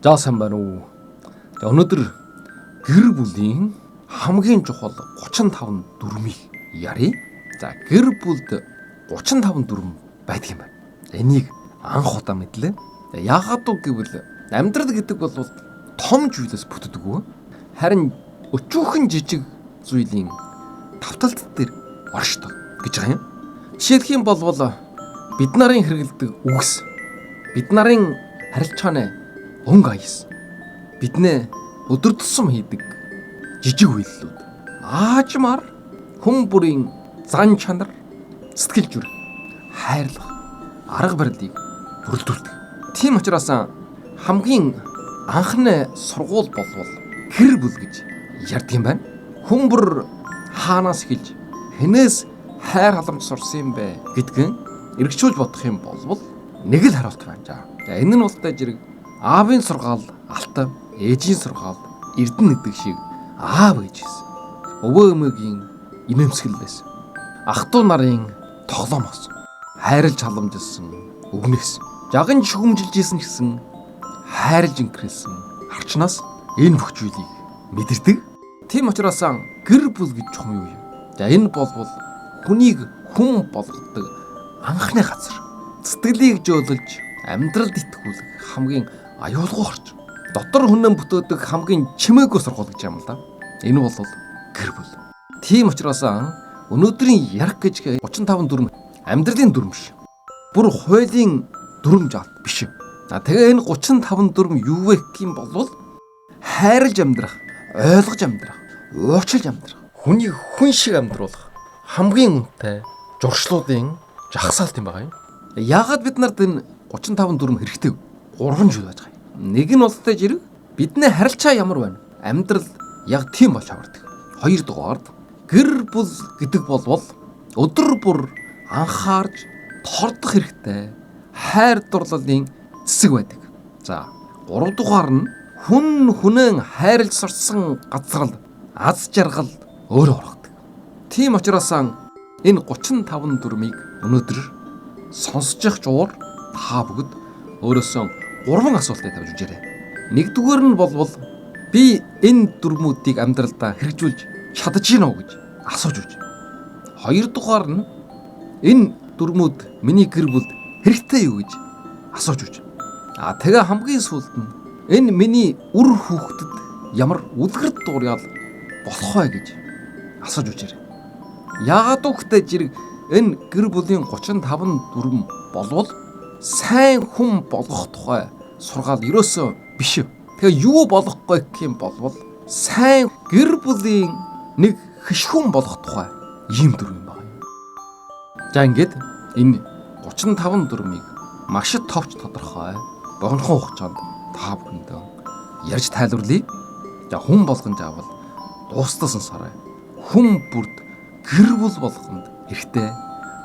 За сайн байна уу. За өнөөдөр гэр бүлийн хамгийн чухал 35 дүрмийг ярив. За гэр бүлд 35 дүрм байдаг юм байна. Энийг анх удаа мэдлээ. Яагаад гэвэл амьдрал гэдэг бол том зүйлээс бүтдэггүй. Харин өчүүхэн жижиг зүйлийн давталт дээр оршдог гэж байгаа юм. Жишээлх юм бол бид нарын хэрэгэлдэг үгс, бид нарын харилцааны өнгө аяс, биднээ өдөр тусам хийдэг жижиг үйлдэлүүд, аажмаар хүн бүрийн зан чанар, сэтгэл зүрх, хайрлах, арга барилыг бүрдүүлдэг. Тийм учраас хамгийн анхны сургууль болвол гэр бүл гэж ярьдаг юм байна. Хүн бүр хаанаас эхэлж хэнээс хайр халамж сурсан юм бэ гэдгэн эргчүүлж бодох юм бол нэг л хариулт байна. За энэ нь ултай зэрэг аавын сургаал алтав, ээжийн сургаал эрдэнэ гэдэг шиг аав ээжээс, өвөө өмөөгийн инээмсэглэл байсан. Ах トゥ нарын тоглоомоос, хайрлж халамжилсан өвнөөс, жаган шүмжилжсэн гэсэн хайрлж инкрэлсэн арчнаас энэ бүх зүйлийг мэдэрдэг. Тийм учраас гэр бүл гэж чухам юу юм? За энэ бол хүнийг хүн болгодог анхны газар. Сэтгэлийг жөөлөж, амьдралд итгүүлэх хамгийн аюулгүй орчин. Дотор хүнээ бүтээдэг хамгийн чимээгүй сургууль гэж юм л да. Энэ бол гэр бүл. Тийм учраас өнөөдрийн ярих гэж 35 дүрм амьдралын дүрм биш. Бүр хуулийн дүрм жаалт биш. Тэгээ энэ 35 дүрм юу вэ гэх юм бол хайрлж амьдрах, ойлгож амьдрах, уучлж амьдрах, хүнийг хүн шиг амьдруулах хамгийн үнэтэй зуршлуудын жагсаалт юм байна. Яагаад бид нарт энэ 35 дүрм хэрэгтэй вэ? 3 зүйл байж байгаа. Нэг нь улстай зэрэг бидний харилцаа ямар байна? Амьдрал яг тийм болж авардаг. 2 дугаард гэр бүл гэдэг бол өдөр бүр анхаарч тордох хэрэгтэй хайр дурлалын зэсэг байдаг. За 3 дугаар нь хүнээ хайрлж сурсан газрал аз жаргал өөрөө ургадаг. Тийм учраас энэ 35 дүрмийг өнөөдөр сонсож жуур та бүгд өөрөөсөө 3 асуултыг тавьж үзээрэй. Нэгдүгээр нь бол би энэ дүрмүүдийг амьдралдаа хэрэгжүүлж чадаж гинэ үү гэж асууж үз. 2 дугаар нь энэ дүрмүүд миний гэр бүлд хэрэгтэй юу гэж асууж үз. Тэгээ хамгийн сүүлд нь энэ миний үр хүүхдэд ямар үлгэр дуурайл болох вэ гэж асууж үзээрэй. Яагаад гэвэл зэрэг энэ гэр бүлийн 35 дүрм болвол сайн хүн болгох тухай сургаал ерөөсөө биш. Тэгээ юу болох гэх юм бол сайн гэр бүлийн нэг хишхүн болох тухай ийм дүрм юм байна. За ингээд энэ 35 дүрмийг маш товч тодорхой богинохон хугацаанд та бүхэндээ ярьж тайлбарлая. За хүн болгон заавал дуустал сонсоорой. Хүн бүрд гэр бүл болгонд хэрэгтэй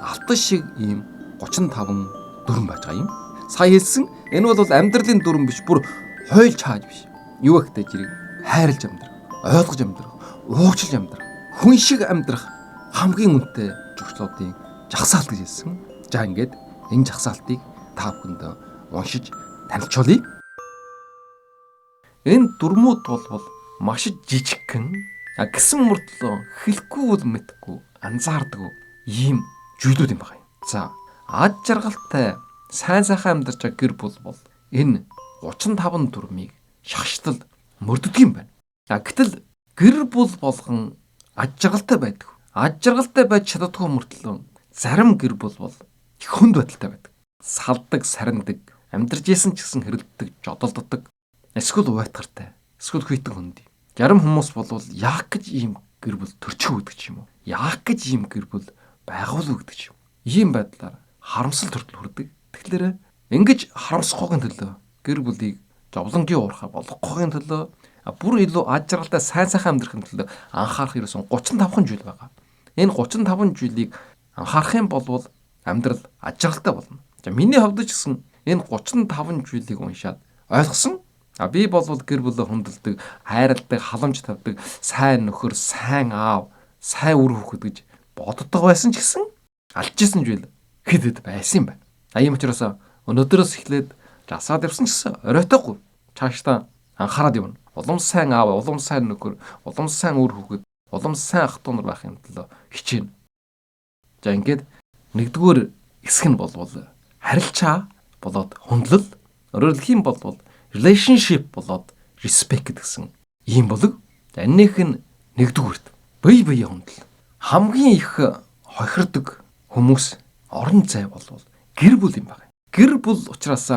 алтан шиг ийм 35 дүрм байж байгаа юм. Сая хэлсэн энэ бол амьдралын дүрм биш, бүр хойл чааж биш. Юу гэхтэй зэрэг хайрлж амьдрах, ойлгож амьдрах, уучлж амьдрах, хүн шиг амьдрах хамгийн үнэтэй зуршлуудын жагсаалт гэж хэлсэн. За ингээд энэ жагсаалтыг та бүхэнд уншиж танилцуулъя. Энэ дүрмүүд бол маш жижигхэн гэсэн мөртлөө хэлэхгүй бол мэдхгүй анзаардаг ийм зүйлүүд юм байна. За аз жаргалтай сайн сайхан амьдарч байгаа гэр бүл бол энэ 35 дүрмийг шахшдал мөрддөг юм байна. Гэтэл гэр бүл болгон аз жаргалтай байдаг. Аз жаргалтай байж чаддаггүй мөртлөө зарим гэр бүл их хүнд байдалтай байдаг. Салдаг, сарндаг, амьдарч исэн ч гэсэн хэрэлддэг, жодолддог, эсвэл уйтгартай, эсвэл хүйтэн хүнд. Зарим хүмүүс бол яах гэж ийм гэр бүл төрчих үүдэг ч юм уу? Яах гэж ийм гэр бүл байгуул үүдэг ч юм. Ийм байдлаар харамсал төртөл хүрдэг. Тэгэхээр ингэж харамсахын төлөө гэр бүлийг зовлонгийн уурхай болгохын төлөө бүр илүү аз жаргалтай сайн сайхан амьдрахын төлөө анхаарах ерөөсөн 35 зүйл байгаа. Энэ 35 зүйлийг анхаарах юм бол амьдрал аз жаргалтай болно. За миний хувьд ч гэсэн энэ 35 зүйлийг уншаад ойлгосон. Би бол гэр бүлээ хүндэлдэг, хайрладаг, халамж тавьдаг, сайн нөхөр, сайн аав, сайн үр хүүхэд гэж боддог байсан ч гэсэн алжсэн зүйл хэд байсан юм байна. Ийм учраас өнөөдрөөс эхлээд жасаад явсан ч гэсэн оройтойгүй цаашдаа анхаарал явна. Улам сайн аав, улам сайн нөхөр, улам сайн үр хөвгөд, улам сайн ах トゥ нар байхын төлөө хичээнэ. За ингээд нэгдүгээр хэсэг нь болвол харилцаа болоод хөндлөл, өөрөөр хэлэх юм бол relationship болоод respect гэсэн ийм болог. За энэнийх нь нэгдүгээрт бие биеийн хөндлөл. Хамгийн их хохирдог хүмүүс орон зай болвол гэр бүл юм байна. Гэр бүл учраас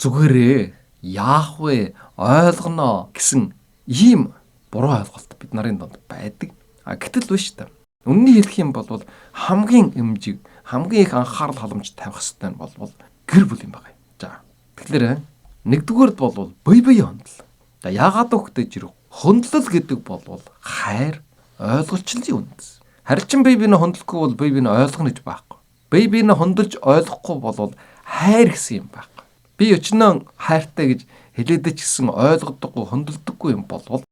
зүгээрээ яах вэ, ойлгоно гэсэн ийм буруу ойлголт бид нарын донд байдаг. Гэтэл биш та. Үннийг хэлэх юм бол хамгийн эмжиг, хамгийн их анхаарал халамж тавих хэрэгтэй нь бол гэр бүл юм байна. За тэгэхээр нэгдүгээрд бол бие биеийн хөндлөл. За яагаад өгдөж ирэх хөндлөл гэдэг бол хайр, ойлголцлын үндэс. Харилчин бие биенээ хөндлөхгүй бол бие биенээ ойлгоно гэж байхгүй. Бие биенээ хөндлөж ойлгохгүй бол хайр гэсэн юм байхгүй. Би өчнөө хайртай гэж хэлээдэж гисэн ойлгодоггүй, хөндлөдөггүй юм бол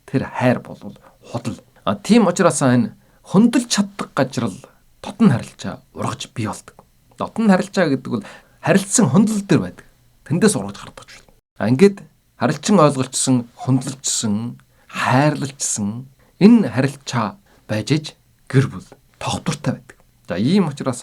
тэр хайр бол худал. Тийм учраас энэ хөндлөж чаддаг газрал дотн харилцаа ургаж бий болдог. Дотн харилцаа гэдэг бол харилцсан хөндлөл төр байдаг. Тэндээс ургаж гардаг шүү. Ингээд харилцан ойлголцсон, хөндлөлжсөн, хайрлалжсэн энэ харилцаа байж иж гэр бүл тогтвортой байдаг. За ийм учраас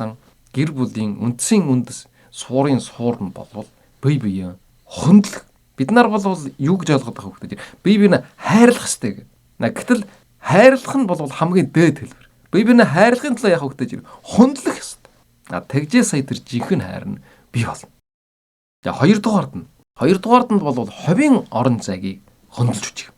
гэр бүлийн үндсийн үндэс суурын суур нь болвол бие биеийн хөндлөх. Бид нар бол юу гэж ойлгоод байгаа хөвгтэй. Бие биенээ хайрлах хэрэгтэй гэдэг. Гэтэл хайрлах нь бол хамгийн дээд хэлбэр. Бие биенээ хайрлахын тулд яах хөвгтэй хөндлөх хэрэгтэй. Тэгжээ сая тэр жинхэнэ хайр нь бий болно. За хоёрдугаард нь бол ховийн орон зайгийг хөндлөж үчих.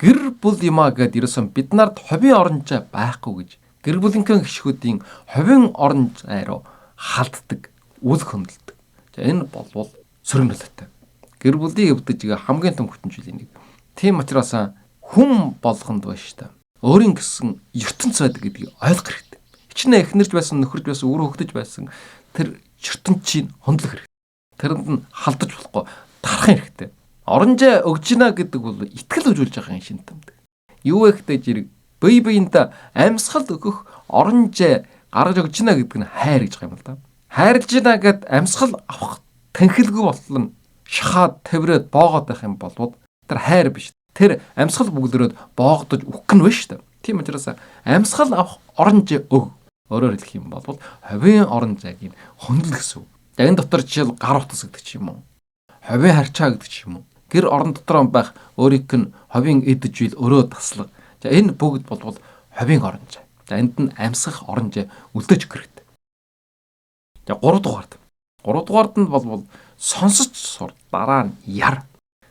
Гэр бүл юмаа гэд ерөөсөн бид нарт ховийн орон зай байхгүй гэж гэр бүлийнхэн гишгүүдийн ховийн орон зай руу халддаг, үл хөндлөдөг. За энэ бол сөрөмлөлттэй. Гэр бүлийн өвдөж хамгийн том хүчинжүүлийн нэг. Тийм учраас хүн болгонд байж та өөрийн гэсэн ертөнц байдаг гэдгийг ойлгох хэрэгтэй. Хичнээн эхнэрж байсан, нөхөрж байсан, өөрөө хөгдөж байсан тэр ертөнцийг хөндлөх хэрэгтэй. Тэрэнд нь халдаж болохгүй тарах хэрэгтэй. Орон зай өгж гинэ гэдэг бол итгэл үзүүлж байгаа юм шин тамдаг. Юу вэ гэдэг жирэг бие биенээ амьсгал өгөх орон зай гаргаж өгж гинэ гэдэг нь хайр гэж байгаа юм л да. Хайрлж гинэ гэд амьсгал авах тэнхэлгүй болтол нь шахаад тавираад боогоод байх юм болвол тэр хайр биш. Тэр амьсгал бүглөрөөд боогдож үхэх нь биш та. Тийм учраас амьсгал авах орон зай өг. Өөрөөр хэлэх юм бол ховийн орон зайг хөндлөх гэсэн. За энэ дотор жишээл гар утас гэдэг ч юм уу. Ховийн харьцаа гэдэг ч юм уу. Гэр орон дотор байх өөрийнх нь ховийн эд жил өрөө таслаг. За энэ бүгд бол ховийн орон зай. За энд нь амьсгах орон зай үлдээж өгөх хэрэгтэй. За 3 дугаард нь бол сонсож сур, дараа нь яр.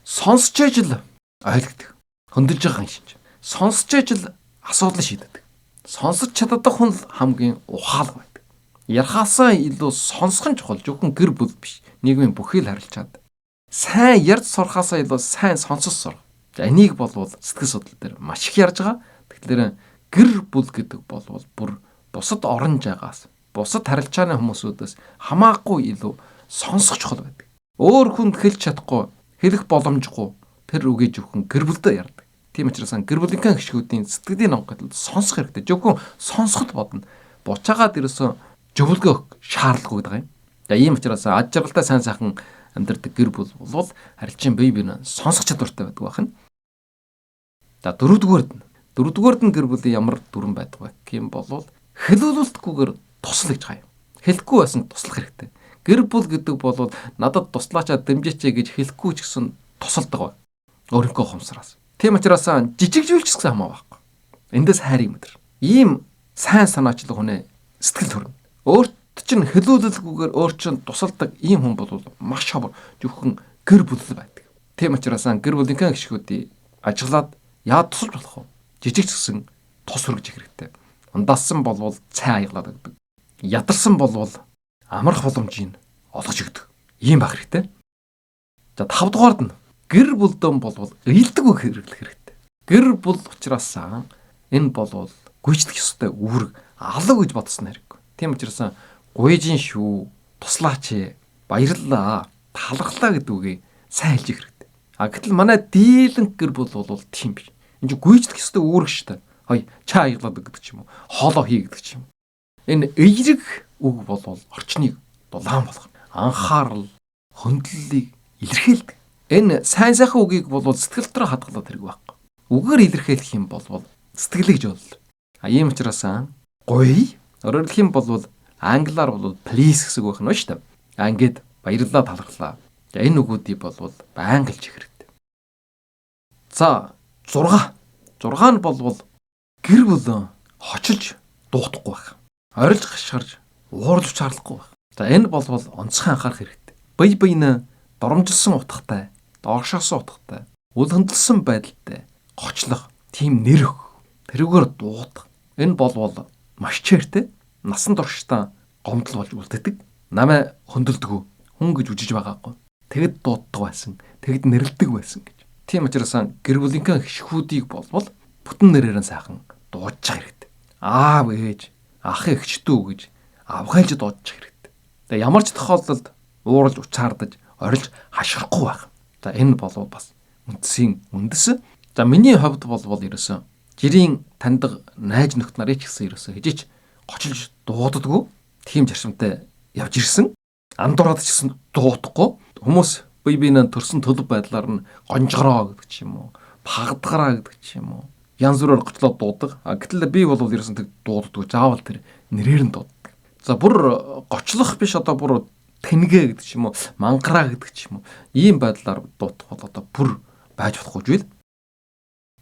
Сонсож ижил ойлгодог. Хөндлөж байгаа юм шиг. Сонсож ижил асуудал шийддэг. Сонсож чаддаг хүн хамгийн ухаалаг байдаг. Ярахаасаа илүү сонсох нь чухал. Зөвхөн гэр бүл биш. Нийгмийн бүхий л харилцаанд. Сайн ярьж сурахаасаа илүү сайн сонсож сурах. За энийг бол сэтгэл судлал дээр маш их ярьж байгаа. Тэгэхээр гэр бүл гэдэг бол бүр бусад орон зайгаас, бусад харилцааны хүмүүсүүдээс хамаагүй илүү сонсох чухал байдаг. Өөр хүнд хэлж чадахгүй, хэлэх боломжгүй тэр үгээ зөвхөн гэр бүлдээ ярьдаг. Тийм учраас гэр бүлийнхэн гишгүүдийн сэтгэлийн онгоцод сонсох хэрэгтэй. Зөвхөн сонсоход бодно. Буцаагаад ерөөсөө зөвлөгөө шаардлагагүй байгаа юм. За ийм учраас аж аргалтай сайн сайхан амьдардаг гэр бүл бол харилцан бие биенээ сонсох чадвартай байдаг байна. За дөрөвдүгээрд нь гэр бүлийн ямар дүрэн байдаг вэ гэх юм бол хэлүүлэлтгүйгээр тусал гэж байгаа юм. Хэлэхгүй байсан туслах хэрэгтэй. Гэр бүл гэдэг бол надад туслаачаа дэмжээч гэж хэлэхгүй ч гэсэн тусалдаг бай. Өөрийнхөө хумсараас. Тийм учраас жижигжүүлч гэсэн хамаа байхгүй. Эндээс хайрын мэдрэр. Ийм сайн санаачлаг хүнээ сэтгэл төрнө. Өөрт чинь хэлүүлэлгүйгээр өөр чинь тусалдаг ийм хүн бол маш ховор зөвхөн гэр бүл байдаг. Тийм учраас гэр бүлийнхэн гишгүүдийн ажиглаад яад тусалж болох вэ? Жижигч гэсэн тус хүргэж хэрэгтэй. Ундаасан болвол цай аяглаад өгдөг. Ядарсан болвол амрах боломжийг олгож өгдөг. Ийм байх хэрэгтэй. За 5 дугаард нь гэр бүлдэн болвол ээлдэг хэрэглэх хэрэгтэй. Гэр бүл учраас энэ болвол гүйцэтгэх ёстой үүрэг алга гэж бодсон хэрэг. Тийм учраас гуйжин шүү, туслаач, баярлалаа, талархлаа гэдэг үгийг сайн хэлж хэрэгтэй. Гэтэл манай дийлэнх гэр бүл бол тийм биш. Энд гүйцэтгэх ёстой үүрэг шүү дээ. Хой чаа аяглаад гэдэг ч юм уу, хоолоо хий гэдэг ч юм уу. Энэ эерэг үг бол орчныг дулаан болгоно. Анхаарал, хөндлөлийг илэрхийлдэг. Энэ сайн сайхан үгийг бол сэтгэл дотор хадгалаад хэрэг байхгүй. Үгээр илэрхийлэх юм бол сэтгэлэгж бол. Ийм учраас гоё. Өөрөөр хэлэх юм бол англиар бол please гэсэн үг байна шүү дээ. Ингээд баярлалаа талархлаа. За энэ үгүүдийг бол байнга хэлж хэрэгтэй. За 6. 6 нь бол гэр бүл хочилж дуутахгүй байх. Орилж гашгарж уурлж чарлахгүй байх. За энэ бол онцгой анхаарах хэрэгтэй. Бие биенээ доромжилсан утгатай, доогшоосон утгатай, үл хөндлөсөн байдалтай гочлох, тийм нэр өгөх, тэрүүгээр дуудах. Энэ бол маш чээртэй, насан туршдаа гомдол болж үлддэг. Намайг хөндлөдгөө хүн гэж үжиж байгаагүй. Тэгэд дууддаг байсан, тэгэд нэрлдэг байсан гэж. Тийм учраас гэр бүлийнхээ хишгүүдийг бүтэн нэрээр сайхан дуудаж хэрэгтэй. Аав ээж, ах эгчдүү гэж авгайлж дуудаж хэрэгтэй. Тэгээ ямар ч тохиолдолд ууралж уцаардаж, орилж хашгирахгүй байх. За энэ бол бас үндсийн үндэс. За миний хувьд бол ерөөсөн жирийн таньдаг найз нөхд нарыг ч гэсэн ерөөсөн хижиж гочилж дууддаггүй. Тийм зарчимтай явж ирсэн. Андуураад ч гэсэн дуудахгүй. Хүмүүс бие биенээ төрсэн төлөв байдлаар нь гонжгороо гэдэг ч юм уу, пагдгараа гэдэг ч юм уу. Янз бүрээр гочлоод дуудаг. Гэтэл би бол ерөөсөн тэг дууддаггүй. Заавал тэр нэрээр нь дууддаг. За бүр гочлох биш бүр тэнгээ гэдэг ч юм уу, мангараа гэдэг ч юм уу. Ийм байдлаар дуудах бол бүр байж болохгүй зүйл.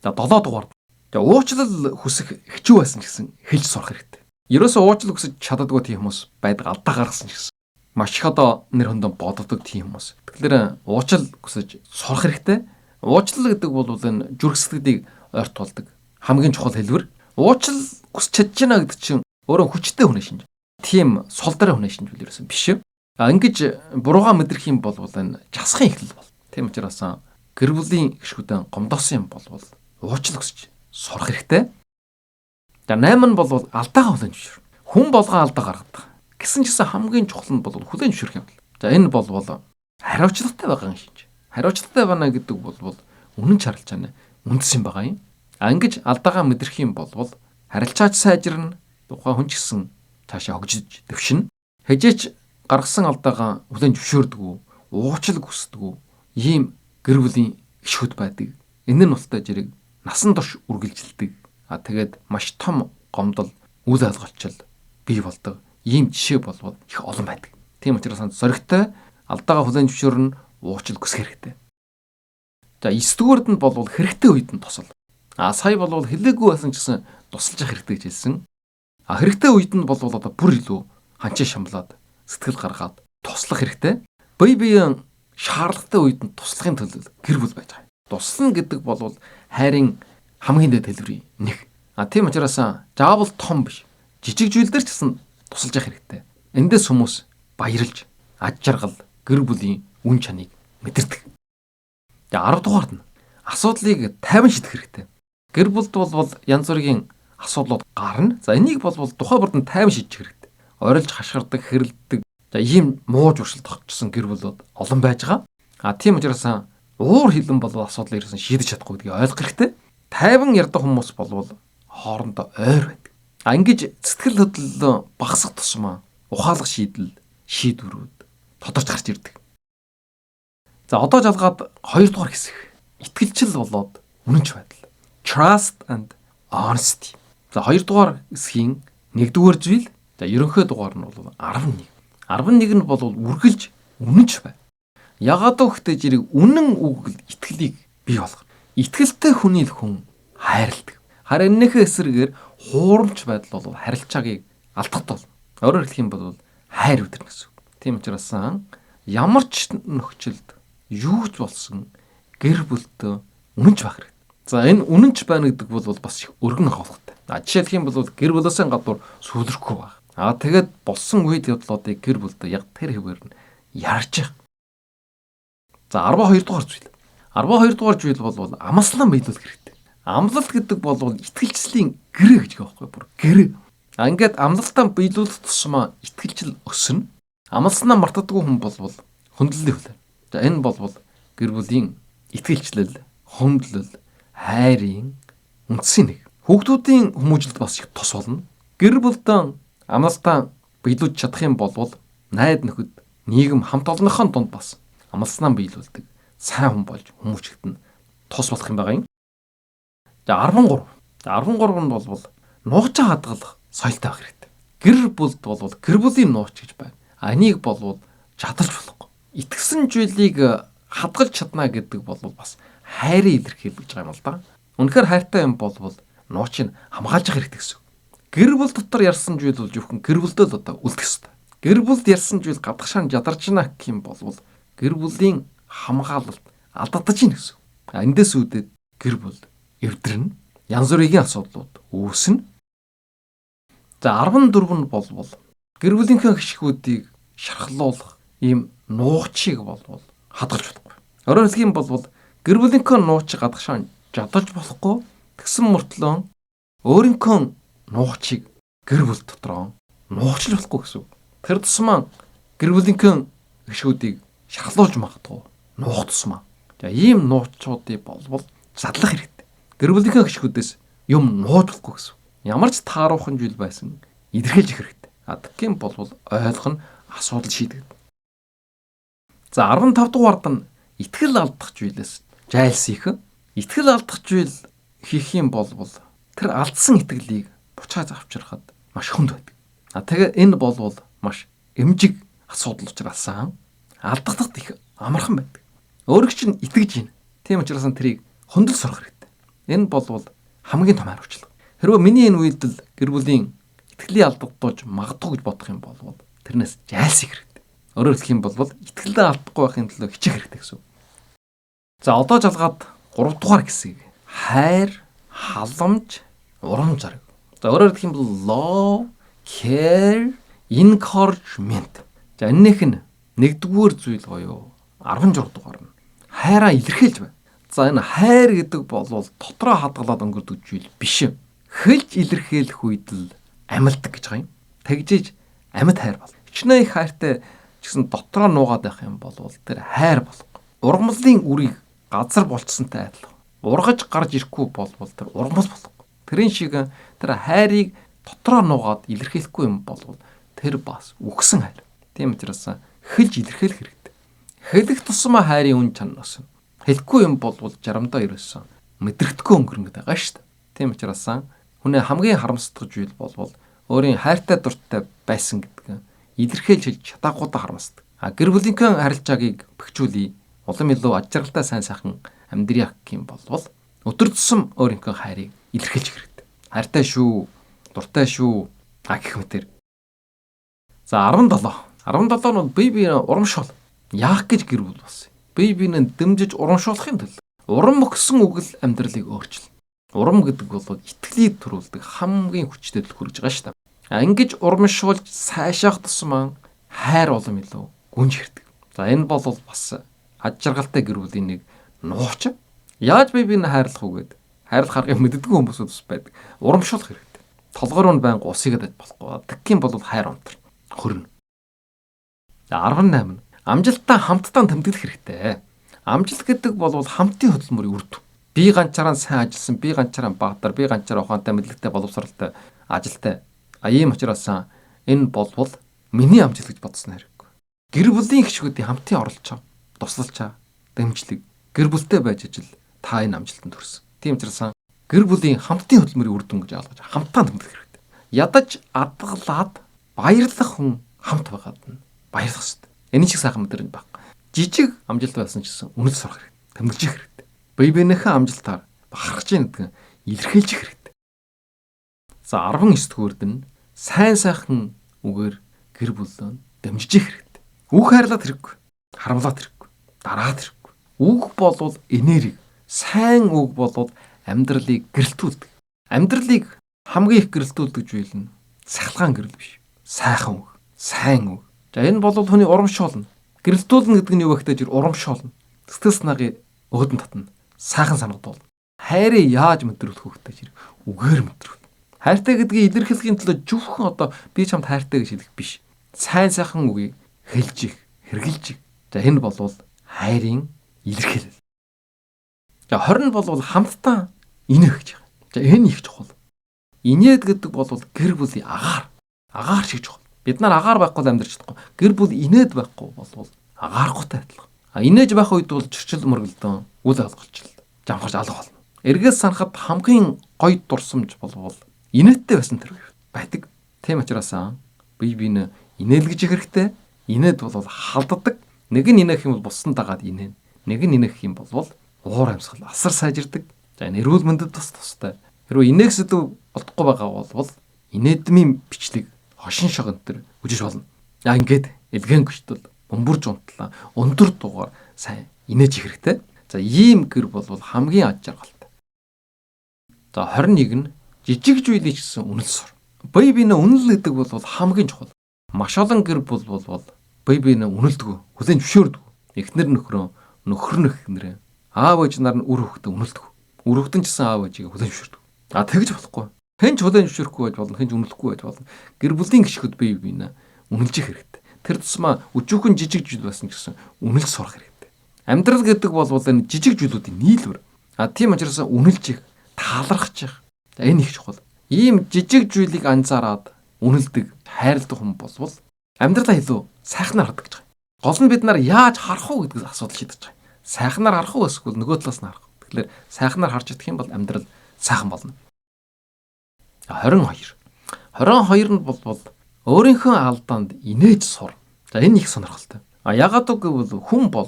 За 7 дугаар. За уучлал хүсэх хичүү байсан ч гэсэн хэлж сурах хэрэгтэй. Ерөөсөө уучлал хүсэж чаддаггүй тийм хүмүүс байдаг, алдаа гаргасан ч гэсэн маш их нэр хөндөө боддог тийм хүмүүс. Тэгэхээр уучлал хүсэж сурах хэрэгтэй. Уучлал гэдэг бол энэ зүрх сэтгэлийг ойртуулдаг хамгийн чухал хэлбэр. Уучлал хүсэж чадж байна гэдэг чинь өөрөө хүчтэй хүн шинж. Тийм сул дараа хүн шинж үл ерөөсөн биш. Ингэж буруугаа мэдрэх юм бол энэ жасхын эхлэл бол. Тийм учраас гэр бүлийн гишгүүдэн гомдоосон юм бол уучлал хүсэж сурах хэрэгтэй. За 8 нь бол алдаагаа хүлээн зөвшөөрөх. Хүн болгоо алдаа гаргадаг. Гэсэн чигсэн хамгийн чухал нь бол хүлээн зөвшөөрөх юм. За энэ бол хариуцлагатай байгаа юм шинж. Хариуцлагатай байна гэдэг бол үнэн чаралчааны үндэс юм байгаа юм. Ингэж алдаагаа мэдрэх юм бол харилцаач сайжирна. Тухайн хүн ч гэсэн цаашаа хөгжиж дэвшин. Хэжээч гаргасан алдаагаа хүлээн зөвшөөрдөг, уучлал хүсдэг ийм гэр бүлийн гишүүд байдаг. Энэ нь устай жирийг насан турш үргэлжилдэг. Тэгээд маш том гомдол, үл ойлголцол бий болдог. Ийм жишээ бол их олон байдаг. Тийм учраас зоригтой алдаагаа хүлээн зөвшөөрнө, уучлал хүсэх хэрэгтэй. За 9-дүгээрд нь бол хэрэгтэй үед нь тусал. Сая бол хэлээгүй байсан ч гэсэн тусалж явах хэрэгтэй гэж хэлсэн. Хэрэгтэй үед нь бол бүр илүү ханчаа шамлаад сэтгэл гаргаад туслах хэрэгтэй. Бие биеийн шаардлагатай үед нь туслахын төлөө гэр бүл байж байгаа. Туслана гэдэг бол хайрын хамгийн дээд хэлбэрийн нэг. Тийм учраас заавал том биш. Жижиг зүйлдер ч гэсэн тусалж явах хэрэгтэй. Эндээс хүмүүс баярлж, аж жаргал, гэр бүлийн үн чаныг мэдэрдэг. За 10 дугаард нь асуудлыг тайван шийдэх хэрэгтэй. Гэр бүлд бол янз бүрийн асуудлууд гарна. За энийг бол тухай бүрд нь тайван шийдэх хэрэгтэй. Орилж хашгирдаг, хэрэлдэг. За ийм мууж уршилт тогтсон гэр бүлүүд олон байж байгаа. Тийм учраас уур хилэн бол асуудал ирсэн шийдэж чадахгүй гэдгийг ойлгох хэрэгтэй. Тайван ярьдаг хүмүүс бол хоорондоо ойр байдаг. Ингэж сэтгэл хөдлөл багасах тусмаа ухаалаг шийдвэрүүд тодорч гарч ирдэг. За одоо жалгаад 2 дугаар хэсэг. Итгэлжил болоод үнэнч байдал. Trust and honesty. За 2 дугаар хэсгийн 1-р зүйл. За ерөнхий дугаар нь бол 11. 11 нь бол үргэлж үнэнч бай. Ягаад гэвэл жирийг үнэн үг итгэлийг бий болгох. Итгэлтэй хүний л хүн хайрладаг. Харин энэхээ эсрэгээр хуурамч байдал бол харилцааг алдахад болно. Өөрөөр хэлэх юм бол хайр үдэрнэ гэсэн. Тийм учраас ямар ч нөхцөлд юу ч болсон гэр бүлтэй үнэнч байх хэрэгтэй. За энэ үнэнч байна гэдэг бол бас их өргөн хавхтай. Жишээлх юм бол гэр бүлээсээ гадуур сүлрэхгүй байх. Тэгээд болсон үед явдлуудыг гэр бүлтэй яг тэр хэвээр нь ярьж явах. За 12 дугаар зүйл. 12 дугаар зүйл бол амлалан биелүүлэх хэрэгтэй. Амлалт гэдэг бол итгэлжлийн гэрээ гэж байгаа байхгүй бүр гэрээ. Ингээд амлалтаа биелүүлэх тусмаа итгэлжил өснө. Амлснаа мартдаггүй хүн бол хөндлөлөө хүлээн. За энэ бол гэр бүлийн итгэлжлэл, хөндлөл, хайрын үндсийн нэг. Хүүхдүүдийн хүмүүжлэлд бас их тус болно. Гэр бүлдээ амлалтаа биелүүлж чадах юм бол найд нөхөд нийгэм хамт олонныхон дунд бас амлснаа биелүүлдэг. сайн хүн болж хүмүүжигдэн тус болох юм байгаа юм. За 13. За 13 нь бол нуучаа хадгалах соёлтой байх хэрэгтэй. Гэр бүлд бол гэр бүлийн нууч гэж байна. Энийг бол чадалж болохгүй. Итгэсэн зүйлийг хадгалж чадна гэдэг бол бас хайрын илэрхийлэл гэж байгаа юм л да. Үнэхээр хайртай юм бол нуучийг хамгаалж хэрэгтэй гэсэн. Гэр бүл дотор ярьсан зүйл бол зөвхөн гэр бүлдээ л одоо үлдэх ёстой. Гэр бүлд ярьсан зүйл гадагшаа ядарч байна гэх юм бол гэр бүлийн хамгаалалт алдагдаж байна гэсэн. Эндээс үүдээд гэр бүл эвдэрнэ. Янз бүрийн асуудлууд үүснэ. За 14 нь бол гэр бүлийнхээ гишгүүдийг шархлуулах ийм нуугчийг бол хадгалж болохгүй. Өөрөөр хэлэх юм бол гэр бүлийнхээ нууцыг гадагшаа жадаж болохгүй. Тэгсэн мөртлөө өөрийнхөө нуугчийг гэр бүл дотроо нуугчлах болохгүй гэсэн. Тэр тусмаа гэр бүлийнхээ гишгүүдийг шархлуулж магадгүй нуух тусмаа. За ийм нуучуудыг бол задлах хэрэгтэй. Гэр бүлийнхээ гишгүүдээс юм нууж болохгүй гэсэн. Ямар ч тааруухан зүйл байсан илэрхийлж хэрэгтэй. Тэгхийн бол ойлгох нь асуудал шийдэгдэнэ. За 15 дугаард нь итгэл алдах зүйлээс жайлсхийх. Итгэл алдах зүйл хийх юм бол тэр алдсан итгэлийг буцааж авчрахад маш хүнд байдаг. Тэгээ энэ бол маш эмжиг асуудал учраас алдагдахад их амархан байдаг. Өөрөг чинь итгэж байна. Тийм учраас тэрийг хөндлөж сурах хэрэгтэй. Энэ бол хамгийн том хариуцлага. Хэрвээ миний энэ үйлдэл гэр бүлийн итгэлийн алдагдуулж магадгүй гэж бодох юм бол тэрнээс жайлсхийх хэрэгтэй. Өөрөөр хэлэх юм бол итгэлээ алдахгүй байхын төлөө хичээх хэрэгтэй гэсэн. За одоо жалгаад 3 дугаар хэсэг. Хайр, халамж, урам зориг. За өөрөөр хэлэх юм бол love, care, encouragement. За энэнийх нь 1-р зүйл гоёо. 16 дугаар нь хайраа илэрхийлж байна. За энэ хайр гэдэг бол дотроо хадгалаад өнгөрдөг зүйл биш. Хэлж илэрхийлэх үед л амьддаг гэж байгаа юм. Тэгжиж амьд хайр бол. Хичнээн их хайртай гэсэн дотроо нуугаад байх юм бол тэр хайр болох. Ургамлын үрийг газар болцсонтай адилхан. Ургаж гарч ирэхгүй бол тэр ургамл болох. Тэрийн шиг тэр хайрыг дотроо нуугаад илэрхийлэхгүй юм бол тэр бас үхсэн хайр. Тийм учраас хэлж илэрхийлэх хэрэгтэй. Хэлэх тусмаа хайрын үн чанаас хэлэхгүй юм бол жарамдаа ерөөсөн мэдрэгдэхгүй өнгөрнө гэдэг байгаа шүү дээ. Тийм учраас хүний хамгийн харамсдаг зүйл бол өөрийн хайртай дуртай байсан гэдэг илэрхийлж хэлж чадаагүйдаа харамсдаг. Гэр бүлийнхээ харилцааг бэхжүүлээ. Улам илүү аж аргалтай сайн сайхан амьдрах гэх юм бол өдөр тусам өөрийнхөө хайрыг илэрхийлж хэрэгтэй. Хайртай шүү, дуртай шүү гэх мэтэр. За 17 нь бие биенээ урамшуул. Яах гэж гэр бүл болсон. Бие биенээ дэмжиж урамшуулахын тулд урам өгсөн үгэл амьдралыг өөрчилнө. Урам гэдэг бол итгэлийг төрүүлдэг хамгийн хүчтэй төлөв гэж байгаа шүү дээ. Ингэж урамшуулж сайшаах тусмаа хайр улам илүү гүнж хэрдэг. За энэ бол бас аж жаргалтай гэр бүлийн нэг нууч. Яаж бие биенээ хайрлах вэ гэдэг хайрлах аргыг мэддэггүй хүмүүс бас байдаг. Урамшуулах хэрэгтэй. Толгойроо нь байнга усыг дэж болохгүй. Тэгхийн бол хайр унтар хөрнө. За 18 амжилттай хамтдаа тэмдэглэх хэрэгтэй. Амжилт гэдэг бол хамтын хөдөлмөрийн үр дүн. Би ганцаараа сайн ажилласан, би ганцаараа баатар, би ганцаараа ухаантай, мэдлэгтэй, боловсралтай, ажилтай. Ийм учраас энэ бол миний амжилт гэж бодсон хэрэггүй. Гэр бүлийн гишүүдийн хамтын оролцоо, туслалцаа, дэмжлэг, гэр бүлтэй байж ажил та энэ амжилтанд хүрсэн. Тийм учраас гэр бүлийн хамтын хөдөлмөрийн үр дүн гэж ойлгож хамтдаа тэмдэглэх хэрэгтэй. Ядаж адгалаад баярлах хүн хамт байгаад нь баярлах хэрэгтэй. Энэ шиг сайхан мэдрэмж баг. Жижиг амжилт байсан ч гэсэн үнэл сурах хэрэгтэй. Тэмдэглэж хэрэгтэй. Бие биенийхээ амжилтаар бахархаж яадаг илэрхийлж хэрэгтэй. За 19-р нь сайн сайхан үгээр гэр бүлөө дэмжиж хэрэгтэй. Үг хайрлаад хэрэггүй. Харамлаад хэрэггүй. Дараад хэрэггүй. Үг бол энерги. Сайн үг бол амьдралыг гэрэлтүүлдэг. Амьдралыг хамгийн их гэрэлтүүлдэг зүйл нь сахалгаан гэрэл биш. Сайхан үг. Сайн үг. За энэ бол хүний урамшуулна. Гэрэлтүүлнэ гэдэг нь юу вэ гэхээр урамшуулна. Сэтгэл санаагийн өөдөн татна. Сайхан санагдуул. Хайрыг яаж мэдрүүлэх вэ гэхээр үгээр мэдрүүл. Хайртай гэдгийг илэрхийлэхийн тулд зөвхөн одоо би чамд хайртай гэж хэлэх биш. Сайн сайхан үгийг хэлж их, хэрэгжилж их. За энэ бол хайрын илэрхийлэл. За 20 бол хамтдаа инээх гэж байгаа. За энэ их чухал. Инээд гэдэг бол гэр бүлийн агаар. Агаар шиг чухал. Бид нар агаар байхгүй л амьдарч чадахгүй. Гэр бүл инээд байхгүй бол агааргүйтай адилхан. Инээж байх үед бол чирчил мөргөлдөн үл алгалчлал жамхаж алга болно. Эргээс санахад хамгийн гоё дурсамж болвол инээдтэй байсан тэр байдаг. Тийм учраас бие биенээ инээлгэж их хэрэгтэй. Инээд бол халддаг. Нэг нь инээх юм бол буссан дагаад инээн. Нэг нь инээх юм бол уур амьсгал асар сайжирдаг. За эрүүл мэндэд бас тустай. Хэрвээ инээх сэдв олдохгүй байгаа бол инээдмийн бичлэг хошин шогонтөр үжиж болно. Ингээд элгэн гүштэл өмбөрж унтлаа өндөр дугаар сайн инээж их хэрэгтэй. За ийм гэр бол хамгийн аж жаргалтай. За 21 нь жижиг зүйлийг гэсэн үнэл сур. Бие биенээ үнэл гэдэг бол хамгийн чухал. Маш олон гэр бол бие биенээ үнэлдэг, хүлээн зөвшөөрдөг. Эхнэр нөхрөө, нөхөр нөхнөрөө, аав ээж нар нь үр хөвгтө үнэлдэг. Үр хөвгтөн ч гэсэн аав ээжийг хүлээн зөвшөөрдөг. Тэгж болохгүй. Хэн ч хүлээн зөвшөөрөхгүй байж болно, хэн ч үнэлэхгүй байж болно. Гэр бүлийн гишгүүд бие биенээ үнэлж их хэрэгтэй. Тэр тусмаа өчүүхэн жижиг зүйл байсан гэсэн үнэлж сурах хэрэгтэй. Амьдрал гэдэг бол энэ жижиг зүйлүүдийн нийлбэр. Тийм учраас үнэлж их, таалархаж их. Энэ их чухал. Ийм жижиг зүйлийг анзаараад үнэлдэг, хайрладаг хүн болвол амьдралаа илүү сайхнаар хардаг гэж байна. Гол нь бид нар яаж харах уу гэдэг асуудал шийдэж байгаа. Сайхнаар харах уу эсвэл нөгөө талаас нь харах уу? Тэгэхээр сайхнаар харж идэх юм бол амьдрал сайхан болно. 22. 22 нь бол өөрийнхөө алдаанд инээж сур. За энэ их сонирхолтой. Ягаад гэвэл хүн бол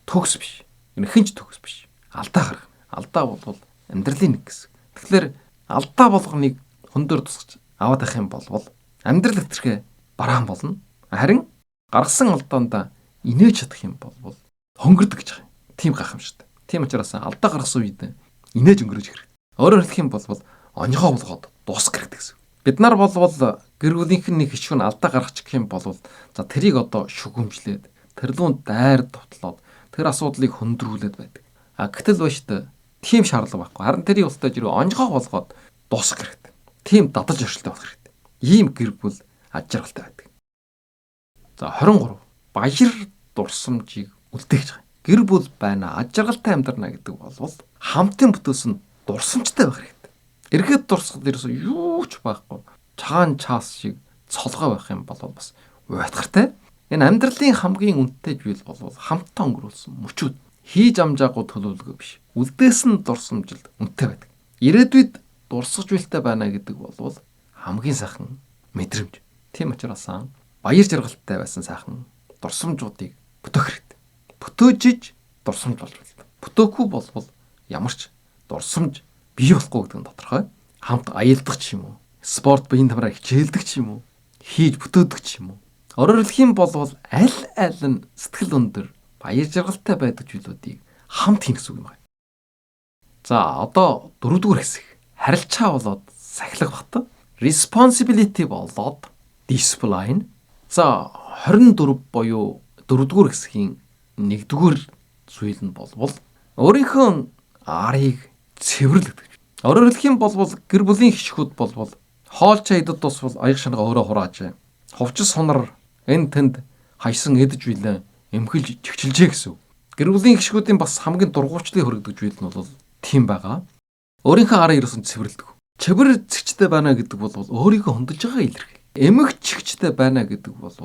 төгс биш. Энэ хинч төгс биш. Алдаа гарах. Алдаа бол амьдралын нэг хэсэг. Тэгэхээр алдаа болгоныг хөндөр тусгаж аваад авах юм бол амьдрал хэтэрхээ бараан болно. Харин гаргасан алдаандаа инээж чадах юм бол хонгордог гэж байгаа юм. Тийм гайхамшигтай. Тийм учраас алдаа гаргасан үед инээж өнгөрөөж хэрэг. Өөрөөр хэлэх юм бол оньгоо болгоод дуусгах хэрэгтэй гэсэн. Бид нар бол гэр бүлийнх нь нэг хичүүн алдаа гаргачих гэх юм бол за тэрийг одоо шүгэмжлээд тэр лүүнд дайр товтлоод тэр асуудлыг хөндрүүлээд байдаг. Гэтэл ба штэ тийм шаардлага байхгүй. Харин тэрийг устдаж ирээ оньгоо болгоод дуусгах хэрэгтэй. Тийм дадалж оршилтой болох хэрэгтэй. Ийм гэр бүл аж жаргалтай байдаг. За 23. Баяр дурсамжийг үлдээх гэж байгаа. Гэр бүл байна аж жаргалтай амьдрна гэдэг бол хамтын бүтөөс нь дурсамжтай байх хэрэгтэй. Эргээд дурсахад ерөөсөө юу ч байхгүй. Чаан чаас шиг цолгой байх юм бол бас уйтгартай. Энэ амьдралын хамгийн үнэтэй зүйл бол хамтдаа өнгөрүүлсэн мөчүүд. Хийж амжаагүй төлөвлөгөө биш. Үлдээс нь дурсамжилд үнэтэй байдаг. Ирээдүйд дурсаж байлтай байна гэдэг бол хамгийн сайхан мэдрэмж. Тийм учраас баяр жаргалтай байсан сайхан дурсамжуудыг бүтээх хэрэгтэй. Бүтөөжиж дурсамж болж байна. Бүтөөхгүй бол ямар ч дурсамж бий болохгүй гэдэг нь тодорхой. Хамт аялдах ч юм уу, спорт биеийн тамраа хичээлдэг ч юм уу, хийж бүтөөдөг ч юм уу. Өөрөөр хэлэх юм бол аль нь сэтгэл өндөр баяр жаргалтай байдаг зүйлүүдийг хамт хийх гэсэн үг юм байна. За одоо 4-р хэсэг харилцаа болоод сахилах багтаа. Responsibility болоод discipline. За 24 буюу 4-р хэсгийн 1-р зүйл нь болвол өөрийнхөө арыг цэвэрлэгдэж. Өөрөөр хэлэх юм бол гэр бүлийн хишгүүд бол хоол чайдад тусвал аяг шанага өөрөө хурааж, хувцас сонор энэ тэнд хайсан эдж билэн эмхэлж чигчилжээ гэсэн. Гэр бүлийн хишгүүдийн бас хамгийн дургуйчлыг хөргөдөг зүйл нь бол тийм байгаа. Өөрийнхөө араа ерөөсөн цэвэрлдэг. Чэвэр зэгчтэй байна гэдэг бол өөрийгөө хөндөж байгаа илэрхийл. Эмх чигчтэй байна гэдэг бол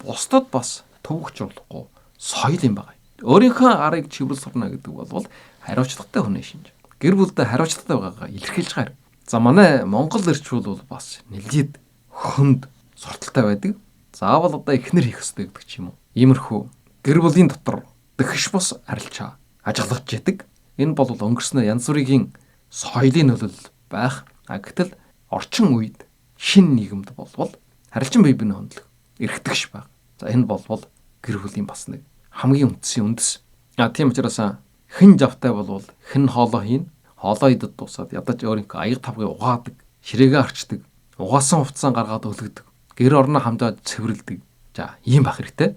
бусдад бас төвөгч болохгүй соёл юм байна. Өөрийнхөө арыг чэвэрл сурна гэдэг бол хариуцлагатай хүний шинж. Гэр бүлдээ хариуцлагатай байгаагаа илэрхийлж байгаа. За манай Монгол эрчүүд бол бас нэлээд хөнд сурталтай байдаг. Заавал одоо эхнэр хийх ёстой гэдэг ч юм уу. Иймэрхүү гэр бүлийн дотор дэгш бус арилжаа ажиглаж яадаг. Энэ бол өнгөрснөө янз бүрийн соёлын нөлөөлөл байх. Гэтэл орчин үед шинэ нийгэмд болвол харилцан бие биенээ хөндлөх эрхтгш баг. За энэ болвол гэр бүлийн бас нэг хамгийн үндсэн үндэс. Тийм учраас хэн завтай болвол хэн хоолоо хийн, хоолоо идэж дуусаад ядаж өөрийнхөө аяг тавгийг угаадаг, ширээгээ арчдаг, угаасан хувцас гаргаад өлгөдөг, гэр орноо хамдаад цэвэрлдэг. За ийм бах хэрэгтэй.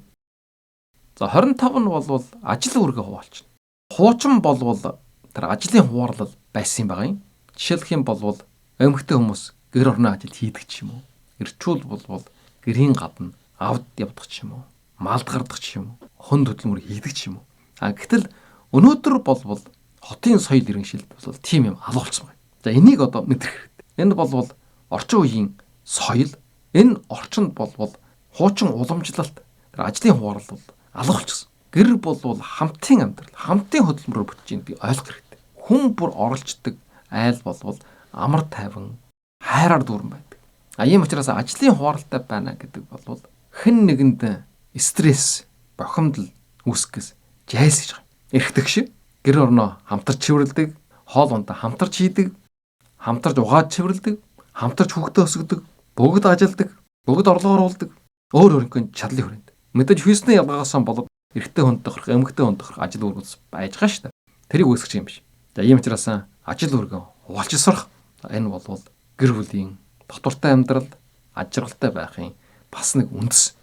За 25 нь болвол ажил үүргээ хуваалчна. Хуучин болвол тэр ажлын хуваарлал байсан юм байгаа юм. Жишээлх юм болвол эмэгтэй хүмүүс гэр орны ажил хийдэг ч юм уу. Эрчүүл болвол гэрийн гадна авд явдаг ч юм уу. Малд гардаг ч юм уу. Хон хөдөлмөр хийдэг ч юм уу. Гэтэл өнөөдөр болвол хотын соёл иргэншилд бол тийм юм алуулсан байна. За энийг одоо мэдрэх хэрэгтэй. Энэ болвол орчин үеийн соёл. Энэ орчинд болвол хуучин уламжлалт, ажлын хуваарлал алга болчихсон. гэр бол хамтын амьдрал, хамтын хөдөлмөрөөр бүтэж ийн би ойлгох хэрэгтэй. Хүн бүр оролцдог айл бол амар тайван хайраар дүүрэн байдаг. Ийм учраас ажлын хуваалтай байна гэдэг бол хэн нэгэнд стресс, бохимдол үүсгэхээс жайлсэж байгаа. Эрхтэг шиг гэр орноо хамтарч цэвэрлэдэг, хоол ундаа хамтарч хийдэг, хамтарч угаад цэвэрлэдэг, хамтарч хүүхдээ өсгөдөг, бүгд ажилдаг, бүгд орлого оруулдаг. Өөр өөрийнхөө чадлын хүрээнд. Мэдээж хүйсний ялгаагаас болоод эрэгтэй хүн тохирох, эмэгтэй хүн тохирох ажил үүргээс байж байгаа шүү дээ. Тэрийг үүсгэж юм биш. За ийм учраас ажил үүргээ хуваалж сурах. Энэ бол гэр бүлийн дотвортой амьдрал, аж аргалтай байхын бас нэг үндэс.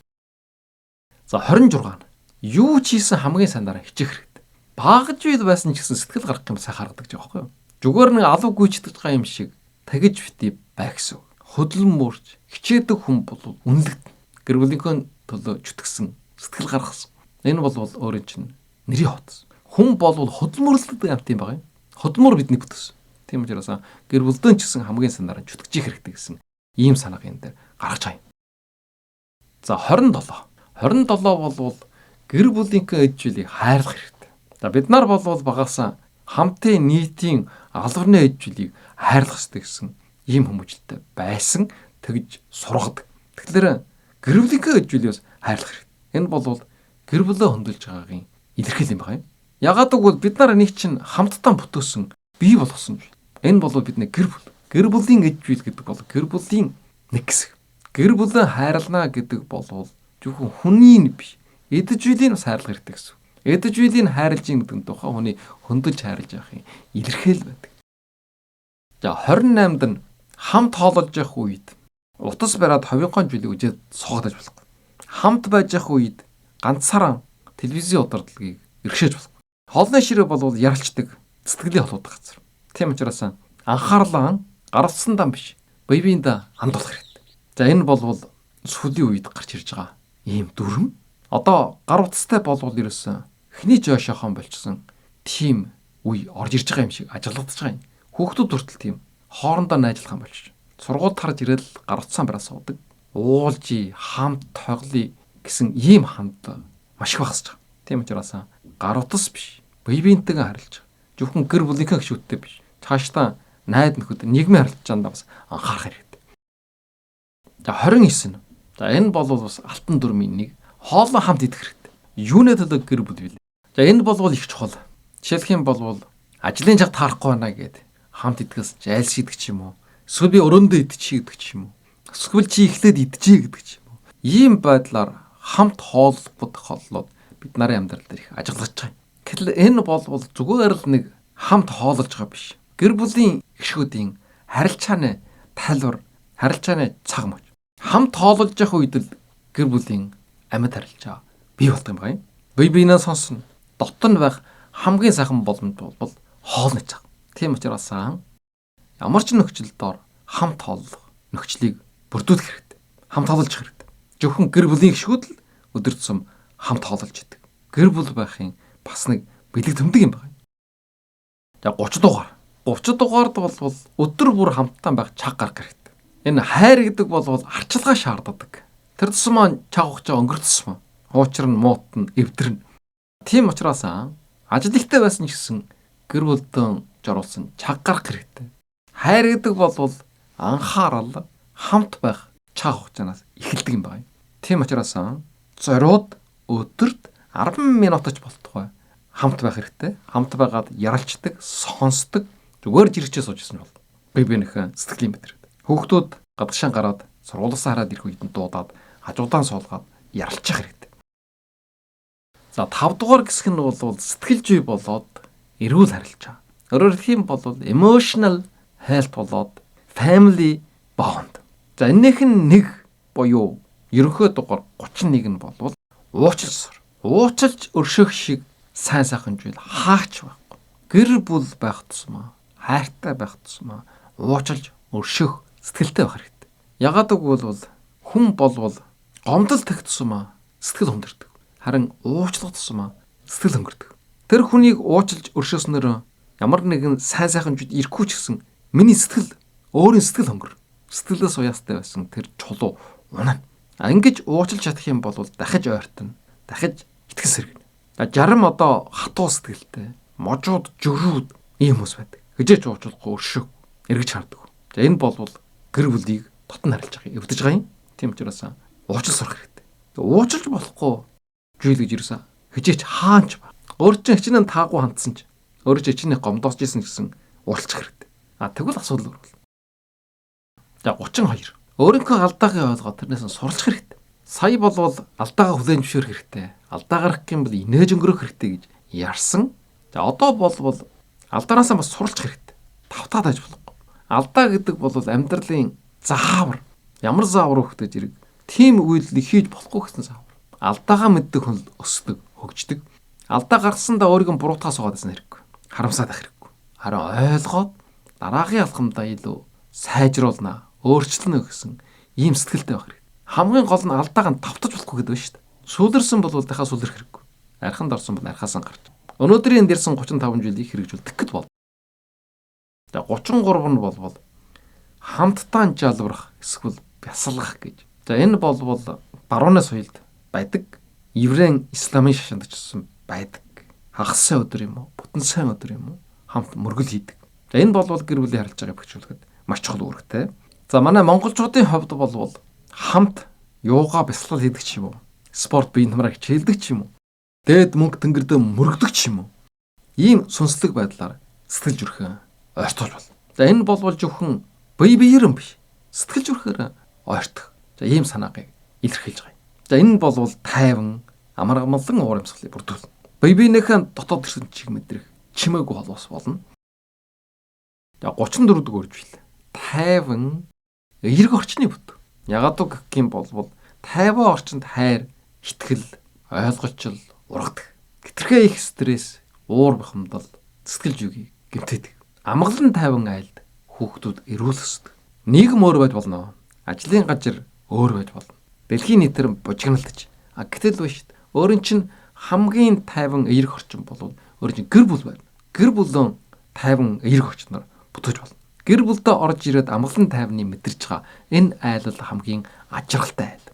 За 26. Юу ч хийсэн хамгийн санаараа хичээх хэрэгтэй. Багж үед байсан ч гэсэн сэтгэл гарах юм сайн харгадаг ч байхгүй юу? Зүгээр нэг алуу гүйчдэг байгаа юм шиг тагиж бити байх гэсэн. Хөдөлмөрч хичээдэг хүн бол үнэлэгдэнэ. Гэр бүлийнхөө төлөө чүтгсэн, сэтгэл гаргасан. Энэ бол өөрийн чинь нэрийн хот. Хүн бол хөдөлмөрлөдөг амт юм байгаа юм. Хөдөлмөр бидний бүтээсэн. Тийм учраас гэр бүлдэн ч гэсэн хамгийн санаараа чүтгэж хэрэгтэй гэсэн ийм санааг энэ дээр гаргаж байгаа юм. За 27. 27 бол гэр бүлийнхээ эджүүлийг хайрлах хэрэгтэй. За бид нар бол багасаа хамтын нийтийн албаны эджүүлийг хайрлах хэрэгтэй гэсэн ийм хүмүүжлэлтэй байсан, тэгж сургадаг. Тэгэхээр гэр бүлийнхээ эджүүлээс хайрлах хэрэгтэй. Энэ бол гэр бүлөө хөндлөж байгаагийн илэрхийлэл юм байна. Ягаад гэвэл бид нар нэг чинь хамтдаа бүтээсэн бий болгосон. Энэ бол бидний гэр бүл. Гэр бүлийн эджүүл гэдэг бол гэр бүлийн нэг хэсэг. Гэр бүлээ хайрлана гэдэг бол зөвхөн хүний биш. Эдэжүйлийн бас хайрлах хэрэгтэй гэсэн. Эдэжүйлийн хайрлж ийн гэдэг нь тухайн хүний хөндөж хайрлж явахын илэрхийлэл байдаг. За 28-нд нь хамт хоололж явах үед утас бариад ховынхон жилиг үжээд суугадаж болохгүй. Хамт байж явах үед ганцаараа телевизийн удирдлагыг эргшээж болохгүй. Хоолны ширээ бол яралчдаг, сэтгэлийн холбоотой газар. Тийм учраас анхаарлаа гарцсандаа биш, бие биендээ хандуулах хэрэгтэй. За энэ бол сүлийн үед гарч ирж байгаа ийм дүрм. Одоо гар утастай болвол ерөөсөн эхний жошохон болчихсон тийм үе орж ирж байгаа юм шиг ажиглагдаж байгаа юм. Хүүхдүүд хүртэл тийм хоорондоо найзлах юм болчих. Сургууль тарж ирэл гар утсаа бараа суудаг. Уулжи, хамт тоглоё гэсэн ийм хамт маш их багасж байгаа. Тийм учраас гар утас биш, бие биентэйгээ харилцаж. Зөвхөн гэр бүлийнхээ гишүүдтэй биш. Цаашдаа найд нөхөд нийгмийн харилцаанд бас анхаарах хэрэгтэй. За 29. За энэ бол бас алтан дүрмийн нэг. Хоолоо хамт идэх хэрэгтэй. Юунэ төлөө гэр бүл вэ? За энэ бол их чухал. Жишээлх юм бол ажлын жаг таарахгүй байна гэд хамт идэхээс жайлшийдэг ч юм уу. Эсвэл би өрөөндөө идчихье гэдэг ч юм уу. Эсвэл чи ихлээд идчихье гэдэг ч юм уу. Ийм байдлаар хамт хооллох холлоод бид нарын амьдрал дээр их ажиглаж байгаа юм. Гэтэл энэ бол зүгээр л нэг хамт хооллож байгаа биш. Гэр бүлийн гишүүдийн харилцааны тайлбар, харилцааны цаг мөч. Хамт хооллож явах үед л гэр бүлийн амьд харилцаа бий болдог юм байна. Бие биенээ сонсно. Дотор нь байх хамгийн сайхан боломж бол хоолны цаг. Тийм учраас ямар ч нөхцөлд хамт хооллох нөхцөлийг бүрдүүлэх хэрэгтэй. Хамт хооллож хэрэгтэй. Зөвхөн гэр бүлийн гишүүд л өдөр тутам хамт хооллож идэг. Гэр бүл байхын бас нэг бэлэг төмдөг юм байна. За 30 дугаар. 30 дугаард бол өдөр бүр хамтдаа байх цаг гарах хэрэгтэй. Энэ хайр гэдэг бол арчилгаа шаарддаг. Тэр тусам маань цаг хугацаа өнгөрцсөн. Хуучир нь муутна, эвдэрнэ. Тийм учраас ажил ихтэй байсан ч гэсэн гэр бүлдэн жоруулсан цаг гарах хэрэгтэй. Хайр гэдэг бол анхаарал, хамт байх цаг хугацаанаас эхэлдэг юм байна. Тийм учраас зориуд өдөрт 10 минутч болтугай хамт байх хэрэгтэй. Хамт байгаад яралцдаг, сонсдог, зүгээр жирчээ суужсэн бол бие биенийхээ сэтгэлийн мэдрэг. Хүүхдүүд гадагшаа гараад сургуулиас хараад ирэх үед нь дуудаад хажуудаан суулгаад яралчих хэрэгтэй. За 5 дугаар хэсэг нь бол сэтгэл зүй болоод эрүүл харилцаа. Өөрөөр хэлэх юм бол emotional health болоод family bond. За энэних нь нэг буюу ерөнхий дугаар 31 нь бол уучлалсаар. Уучлж өршөөх шиг сайн сайхан зүйл хаач байхгүй. Гэр бүл байх тусмаа, хайртай байх тусмаа уучлж өршөөх сэтгэлтэй байх хэрэгтэй. Ягаад гэвэл хүн болвол гомдол тах тусмаа сэтгэл хөндөрдөг. Харин уучлах тусмаа сэтгэл хөнгөрдөг. Тэр хүнийг уучлж өршөөснөөр ямар нэгэн сайн сайхан зүйл ирэхгүй ч гэсэн миний сэтгэл өөрийн сэтгэл хөнгөр. Сэтгэлээс уяастай байсан тэр чулуу унана. Ингэж уучлж чадах юм бол дахиж ойртон, дахиж итгэс сэргэнэ. Зарим одоо хатуу сэтгэлтэй, можууд, жөрүүд ийм хүмүүс байдаг. Хижээж уучлахгүй өршөг эргэж хардаг. За энэ бол гэр бүлийг дотн харилж байгаа, эвдэж байгаа юм. Тийм учраас уучлал сурах хэрэгтэй. Уучлж болохгүй зүйл гэж юусэн хижээч хаанч ба. Өөр чинь хичнээн таагүй хандсан ч өөр чинь хичнээн гомдоосч исэн гэсэн уулчих хэрэгтэй. Тэгвэл асуудал үүрвэл. За 32. Өөрийнхөө алдаагаа ойлгоод тэрнээс нь суралцах хэрэгтэй. Сая болвол алдаагаа хүлээн зөвшөөрөх хэрэгтэй. Алдаа гарах юм бол инээж өнгөрөх хэрэгтэй гэж ярьсан. За одоо болвол алдаанаасаа бас суралцах хэрэгтэй. Тавтаад байж болохгүй. Алдаа гэдэг бол амьдралын заавар. Ямар заавар хөхтэй зэрэг тийм үйлдэл хийж болохгүй гэсэн заавар. Алдаагаа мэддэг хүн өсдөг, хөгждөг. Алдаа гаргасандаа өөрийгөө буруутгаас угаад байсан хэрэггүй. Харамсаад байх хэрэггүй. Харин ойлгоод дараагийн алхамдаа илүү сайжруулнаа, өөрчлөнө гэсэн ийм сэтгэлтэй байх хэрэгтэй. Хамгийн гол нь алдаагаа давтаж болохгүй гэдэг байна шүү дээ. Сүлэрсэн бол дахиад сүлэрх хэрэггүй. Арханд орсон бол архаасаа гарч. Өнөөдрийн дэрсэн 35 жилийг хэрэгжүүлдэг гэд бол. За 33 нь болвол хамтдаа жалбарах эсвэл бясалгах гэж. За энэ болвол барууны соёлд байдаг. Еврейн исламын шашинд очсон байдаг. Хагас сайн өдөр юм уу? Бүтэн сайн өдөр юм уу? Хамт мөргөл хийдэг. За энэ болвол гэр бүлийн харилцааг бэхжүүлэхэд маш чухал үүрэгтэй. За манай монголчуудын хувьд болвол хамт юугаа бясалгал хийдэг ч юм уу? Спорт биеийн хамраа хичээлдэг ч юм уу? Дээд мөнгө тэнгэрдээ мөргөдөг ч юм уу? Ийм сүнслэг байдлаар сэтгэл зүрхэн ойртуулж байна. За энэ болвол зөвхөн бие биеэр юм биш. Сэтгэл зүрхээр ойртох. За ийм санааг илэрхийлж байгаа юм. За энэ болвол тайван, амар амгалан уур амьсгалыг бүрдүүлнэ. Бие биенийхэн дотоод ирсэн чиг мэдрэх чимээгүй холбоос болно. За 34 дугаар үржил. Тайван эерэг орчны бүт. Ягаад гэх юм бол тайван орчинд хайр, итгэл, ойлголцол, ургадаг. Хитрхээ их стресс, уур бахимдал, сэтгэл зүйг гэмтээдэг. Амгалан тайван айлд хүүхдүүд эрүүл өсдөг. Нийгэм өөр байж болно. Ажлын газар өөр байж болно. Дэлхийн нийтээр бужигналтаж. Гэтэл биш. Өөрийн чинь хамгийн тайван эерэг орчин бол өөрийн чинь гэр бүл байна. Гэр бүлэн тайван эерэг орчноор бүтэж болно. Гэр бүлдээ орж ирээд амгалан тайвны мэдэрч байгаа энэ айлал хамгийн ажиргалтай айл.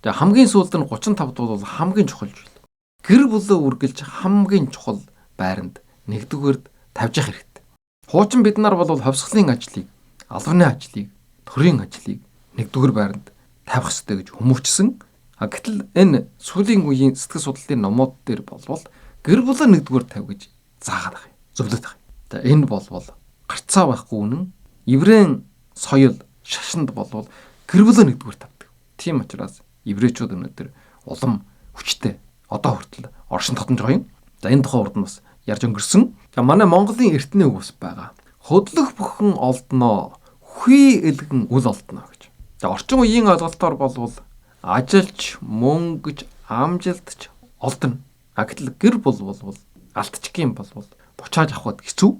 За хамгийн сүүлд нь 35 бол хамгийн чухал зүйл. Гэр бүлөө үргэлж хамгийн чухал байранд нэгдүгээрд тавьж явах хэрэгтэй. Хуучин бид нар бол ховсголын ажлыг, албаны ажлыг, төрийн ажлыг нэгдүгээр байранд тавих ёстой гэж хүмүүжсэн. Гэтэл энэ сүүлийн үеийн сэтгэл судлалын номууд дээр болвол гэр бүлөө нэгдүгээр тавь гэж заагаад байгаа юм. Зөвлөд байгаа юм. За энэ болвол гарцаа байхгүй үнэн еврейн соёл шашинд болвол гэр бүлөө нэгдүгээр тавьдаг. Тийм учраас еврейчүүд өнөөдөр улам хүчтэй одоо хүртэл оршин тогтнож байгаа юм. За энэ тухай урд нь бас ярьж өнгөрсөн. За манай Монголын эртний үг бас байгаа. Хөдлөх бүхэн олдноо, хүй элгэн үл олдноо гэж. За орчин үеийн ойлголтоор болвол ажилч, мөнгөж, амжилтч олдно. Гэтэл гэр бүл болвол алтчгийн болвол бучааж авахд хэцүү.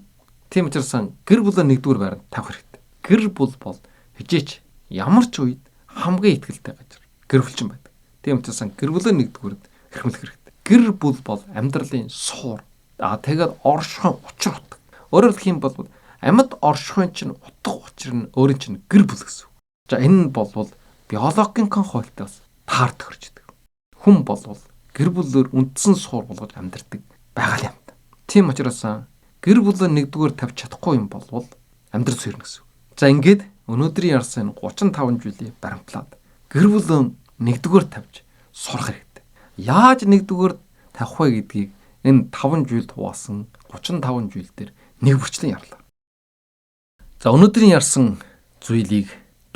Тийм учраас гэр бүлөө нэгдүгээр байранд тавих хэрэгтэй. Гэр бүл бол хижээч ямар ч үед хамгийн ихтгэлтэй газар гэр бүлчин байдаг. Тийм учраас гэр бүлөө нэгдүгээрд хэрхэмлэх хэрэгтэй. Гэр бүл бол амьдралын суур. Тэгээд оршихуйн учир утга. Өөрөөр хэлэх юм бол амьд оршихуйн чинь утга учир нь өөрийн чинь гэр бүл гэсэн. За энэ нь болвол биологийн хуйлтаас таард хөрждөг. Хүн болвол гэр бүлээр үндсэн суур болгож амьдардаг байгаа юм. Тийм учраас гэр бүлөө нэгдүгээр тавьж чадахгүй юм болвол амьдрал сэрнэ гэсэн. За ингээд өнөөдрийн ярсан 35 жилийн баримтлаад гэр бүлөө нэгдүгээр тавьж сурах хэрэгтэй. Яаж нэгдүгээр тавих вэ гэдгийг энэ 5 жилд хуваасан 35 жил дээр нэг бүрчлэн ярлаа. За өнөөдрийн ярсан зүйлийг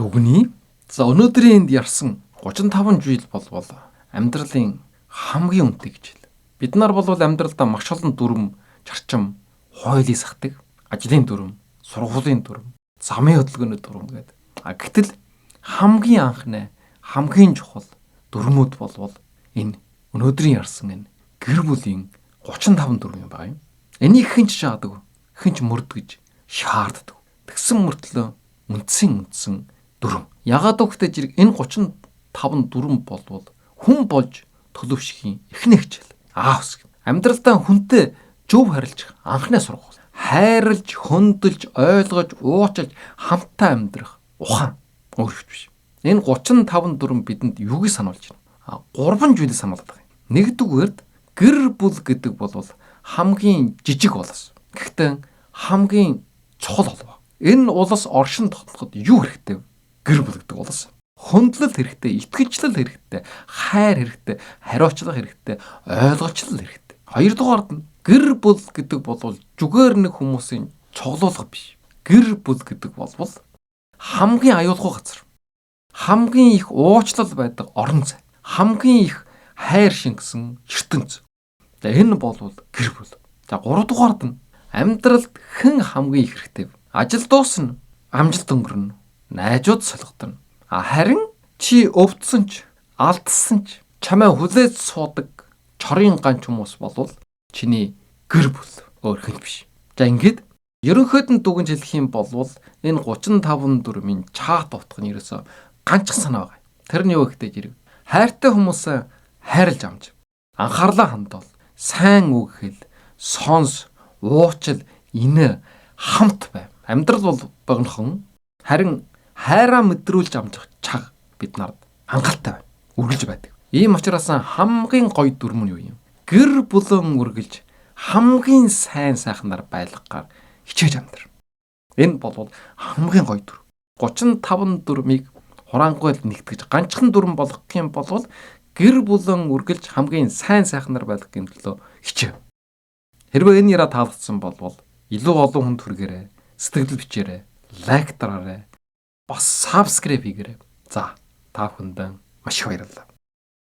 дүгнэе. За өнөөдрийн энд ярсан 35 жил болвол амьдралын хамгийн үнэтэй гэж хэл. Бид нар бол амьдралдаа маш олон дүрм, зарчим, хуулийн сахдаг, ажлын дүрм, сургуулийн дүрм, замын хөдөлгөөний дүрм гэдэг. Гэтэл хамгийн анхны, хамгийн чухал дүрмүүд болвол энэ өнөөдрийн ярсан энэ гэр бүлийн 35 дүрм юм байна. Энийг хинч шаадаг, хинч мөрдгөж шаарддаг. Тэгсэн мөртлөө үндсэн дүрм. Ягаад гэвэл зэрэг энэ 35 дүрм болвол хүн болж төлөвшхийн эхний хичээл. Аавс. Амьдралдаа хүнтэй зөв харилцах анхны сургууль. Хайрлж, хөндлөж, ойлгож, уучлж хамтаа амьдрах ухаан. Өөрөвч биш. Энэ 35 дүрм бидэнд юуг сануулж байна? 3 зүйлийг сануулдаг юм. Нэгдүгээрд гэр бүл гэдэг бол хамгийн жижиг улс. Гэхдээ хамгийн чухал олов. Энэ улс оршин тогтноход юу хэрэгтэй вэ? Гэр бүл гэдэг улс. Хөндлөл хэрэгтэй, итгэжлэл хэрэгтэй, хайр хэрэгтэй, хариуцлага хэрэгтэй, ойлголцол хэрэгтэй. Хоёрдугаард нь гэр бүл гэдэг бол зүгээр нэг хүмүүсийн цуглуулга биш. Гэр бүл гэдэг бол хамгийн аюулгүй газар. Хамгийн их уучлал байдаг орон зай. Хамгийн их хайр шингэсэн ертөнц. За энэ бол гэр бүл. За 3 дугаард нь амьдралд хэн хамгийн их хэрэгтэй вэ? Ажил дуусна, амжилт өнгөрнө, найзууд солигдно. Харин чи өвдсөн ч, алдсан ч чамайг хүлээж суудаг чорын ганч хүмүүс бол чиний гэр бүл, өөр хэн биш. За ингээд ерөнхийд нь дүгнж хэлэх юм бол энэ 35 дүрмийн чат утга нь ерөөсө ганцхан санаа байгаа. Тэр нь юу гэхтэй зэрэг хайртай хүмүүсээ хайрлаж амж, анхаарлаа хандуул, сайн үг хэл, сонс, уучил, инээ хамт байв. Амьдрал бол богинохон, харин хайраа мэдрүүлж амжих чаг бид нарт хангалттай байна. Үргэлж байдаг. Ийм учраас хамгийн гоё дүрм нь юу юм? Гэр бүлэн үргэлж хамгийн сайн сайхнаар байлгаар хичээж амдар. Энэ бол хамгийн гоё дүр. 35 дүрмийг хураангуйл нэгтгэж ганцхан дүрм болгох юм бол гэр бүлэн үргэлж хамгийн сайн сайхнаар байлгахын төлөө хичээв. Хэрвээ энэ яра таалагдсан бол илүү олон хүнд хүргээрэй, сэтгэл бичээрэй, лайк дараарай, бас subscribe хийгээрэй. За, та бүхэнд маш их баярлалаа.